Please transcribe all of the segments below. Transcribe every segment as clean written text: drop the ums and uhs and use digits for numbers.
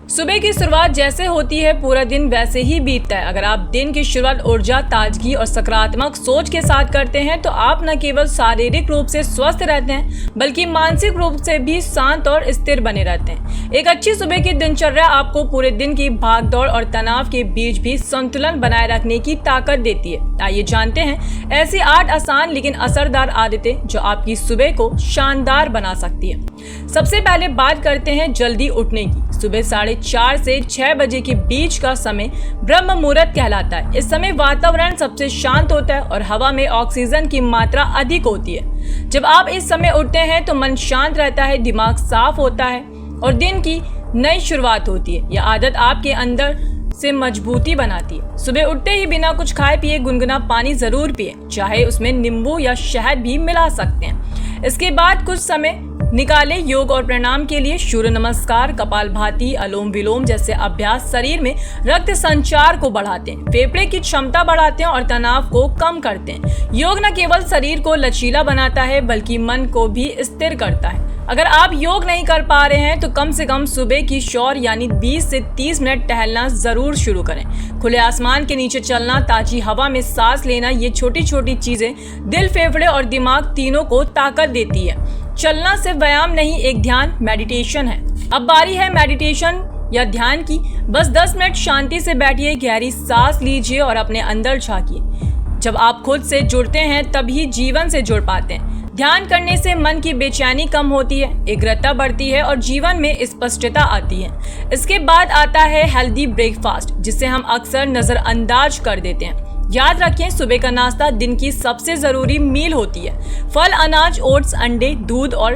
सुबह की शुरुआत जैसे होती है पूरा दिन वैसे ही बीतता है। अगर आप दिन की शुरुआत ऊर्जा, ताजगी और सकारात्मक सोच के साथ करते हैं तो आप न केवल शारीरिक रूप से स्वस्थ रहते हैं बल्कि मानसिक रूप से भी शांत और स्थिर बने रहते हैं। एक अच्छी सुबह की दिनचर्या आपको पूरे दिन की भागदौड़ और तनाव के बीच भी संतुलन बनाए रखने की ताकत देती है। आइए जानते हैं ऐसी 8 आसान लेकिन असरदार आदतें जो आपकी सुबह को शानदार बना सकती है। सबसे पहले बात करते हैं जल्दी उठने की। सुबह 4:30 से 6 बजे के बीच का समय ब्रह्म मुहूर्त कहलाता है। इस समय वातावरण सबसे शांत होता है और हवा में ऑक्सीजन की मात्रा अधिक होती है। जब आप इस समय उठते हैं तो मन शांत रहता है, दिमाग साफ होता है और दिन की नई शुरुआत होती है। यह आदत आपके अंदर से मजबूती बनाती है। सुबह उठते ही बिना कुछ खाए पिए गुनगुना पानी जरूर पिए, चाहे उसमें नींबू या शहद भी मिला सकते हैं। इसके बाद कुछ समय निकालें योग और प्राणायाम के लिए। सूर्य नमस्कार, कपालभाति, अनुलोम विलोम जैसे अभ्यास शरीर में रक्त संचार को बढ़ाते हैं, फेफड़े की क्षमता बढ़ाते हैं और तनाव को कम करते हैं। योग न केवल शरीर को लचीला बनाता है बल्कि मन को भी स्थिर करता है। अगर आप योग नहीं कर पा रहे हैं तो कम से कम सुबह की शौर यानी 20 से 30 मिनट टहलना जरूर शुरू करें। खुले आसमान के नीचे चलना, ताजी हवा में सांस लेना, ये छोटी छोटी चीजें दिल, फेफड़े और दिमाग तीनों को ताकत देती है। चलना सिर्फ व्यायाम नहीं, एक ध्यान मेडिटेशन है। अब बारी है मेडिटेशन या ध्यान की। बस 10 मिनट शांति से बैठिए, गहरी सांस लीजिए और अपने अंदर झांकिए। जब आप खुद से जुड़ते हैं तभी जीवन से जुड़ पाते हैं। ध्यान करने से मन की बेचैनी कम होती है, एकाग्रता बढ़ती है और जीवन में स्पष्टता आती है। इसके बाद आता है हेल्दी ब्रेकफास्ट, जिसे हम अक्सर नजरअंदाज कर देते हैं। याद रखें, सुबह का नाश्ता दिन की सबसे जरूरी मील होती है। फल, अनाज, ओट्स, अंडे, दूध और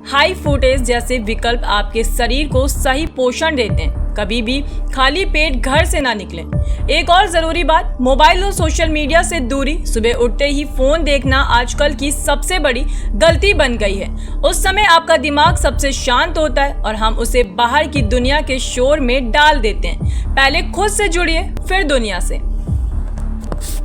हाई फूटेज जैसे विकल्प आपके शरीर को सही पोषण देते हैं। कभी भी खाली पेट घर से ना निकलें। एक और जरूरी बात, मोबाइल और सोशल मीडिया से दूरी। सुबह उठते ही फोन देखना आजकल की सबसे बड़ी गलती बन गई है। उस समय आपका दिमाग सबसे शांत होता है और हम उसे बाहर की दुनिया के शोर में डाल देते हैं। पहले खुद से जुड़िए, फिर दुनिया से।